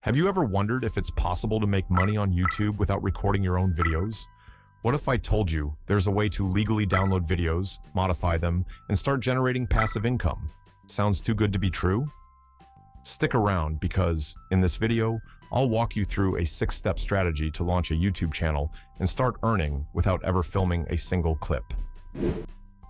Have you ever wondered if it's possible to make money on YouTube without recording your own videos? What if I told you there's a way to legally download videos, modify them, and start generating passive income? Sounds too good to be true? Stick around because, in this video, I'll walk you through a 6-step strategy to launch a YouTube channel and start earning without ever filming a single clip.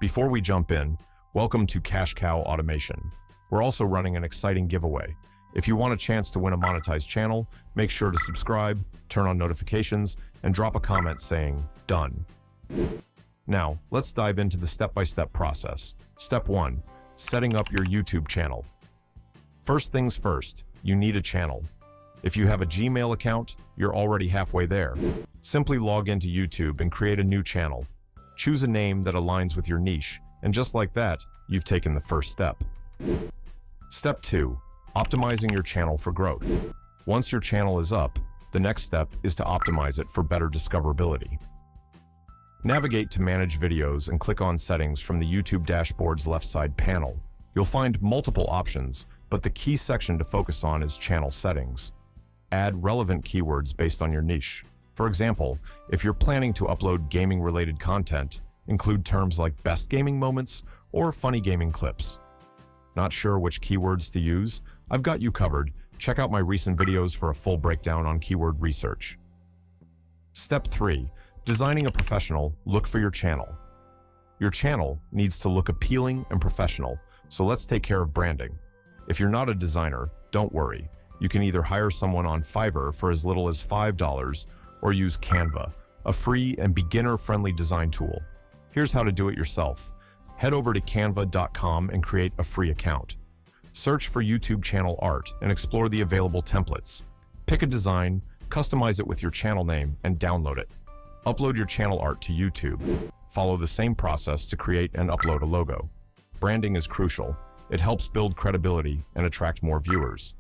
Before we jump in, welcome to Cash Cow Automation. We're also running an exciting giveaway. If you want a chance to win a monetized channel, make sure to subscribe, turn on notifications, and drop a comment saying, "Done." Now, let's dive into the step-by-step process. Step 1. Setting up your YouTube channel. First things first, you need a channel. If you have a Gmail account, you're already halfway there. Simply log into YouTube and create a new channel. Choose a name that aligns with your niche, and just like that, you've taken the first step. Step 2. Optimizing your channel for growth. Once your channel is up, the next step is to optimize it for better discoverability. Navigate to Manage Videos and click on Settings from the YouTube dashboard's left side panel. You'll find multiple options, but the key section to focus on is Channel Settings. Add relevant keywords based on your niche. For example, if you're planning to upload gaming-related content, include terms like best gaming moments or funny gaming clips. Not sure which keywords to use? I've got you covered. Check out my recent videos for a full breakdown on keyword research. Step 3. Designing a professional look for your channel. Your channel needs to look appealing and professional, so let's take care of branding. If you're not a designer, don't worry. You can either hire someone on Fiverr for as little as $5 or use Canva, a free and beginner-friendly design tool. Here's how to do it yourself. Head over to canva.com and create a free account. Search for YouTube channel art and explore the available templates. Pick a design, customize it with your channel name, and download it. Upload your channel art to YouTube. Follow the same process to create and upload a logo. Branding is crucial. It helps build credibility and attract more viewers.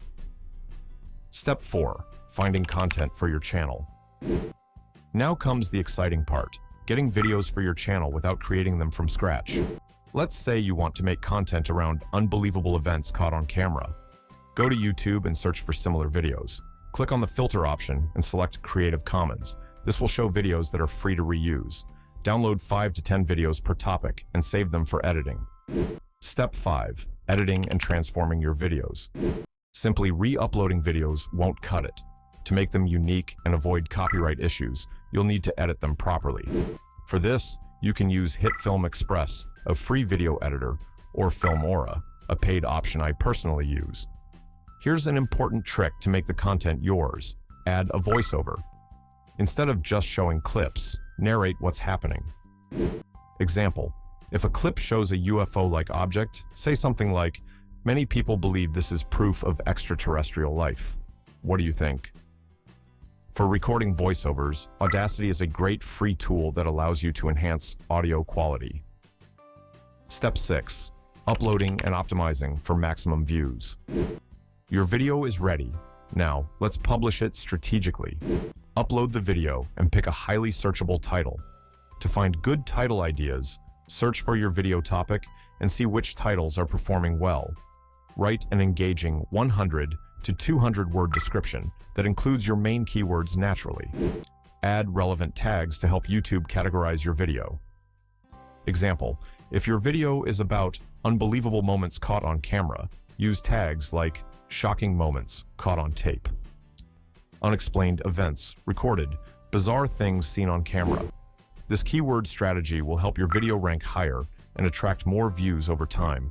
Step 4. Finding content for your channel. Now comes the exciting part, getting videos for your channel without creating them from scratch. Let's say you want to make content around unbelievable events caught on camera. Go to YouTube and search for similar videos. Click on the filter option and select Creative Commons. This will show videos that are free to reuse. Download 5 to 10 videos per topic and save them for editing. Step 5. Editing and transforming your videos. Simply re-uploading videos won't cut it. To make them unique and avoid copyright issues, you'll need to edit them properly. For this, you can use HitFilm Express, a free video editor, or Filmora, a paid option I personally use. Here's an important trick to make the content yours. Add a voiceover. Instead of just showing clips, narrate what's happening. Example, if a clip shows a UFO-like object, say something like, "Many people believe this is proof of extraterrestrial life. What do you think?" For recording voiceovers, Audacity is a great free tool that allows you to enhance audio quality. Step 6. Uploading and optimizing for maximum views. Your video is ready. Now, let's publish it strategically. Upload the video and pick a highly searchable title. To find good title ideas, search for your video topic and see which titles are performing well. Write an engaging 100 to 200 word description that includes your main keywords naturally. Add relevant tags to help YouTube categorize your video. Example, if your video is about unbelievable moments caught on camera, use tags like shocking moments caught on tape, unexplained events recorded, bizarre things seen on camera. This keyword strategy will help your video rank higher and attract more views over time.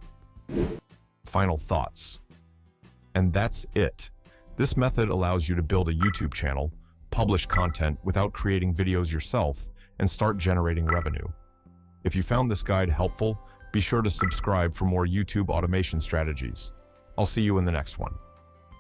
Final thoughts. And that's it. This method allows you to build a YouTube channel, publish content without creating videos yourself, and start generating revenue. If you found this guide helpful, be sure to subscribe for more YouTube automation strategies. I'll see you in the next one.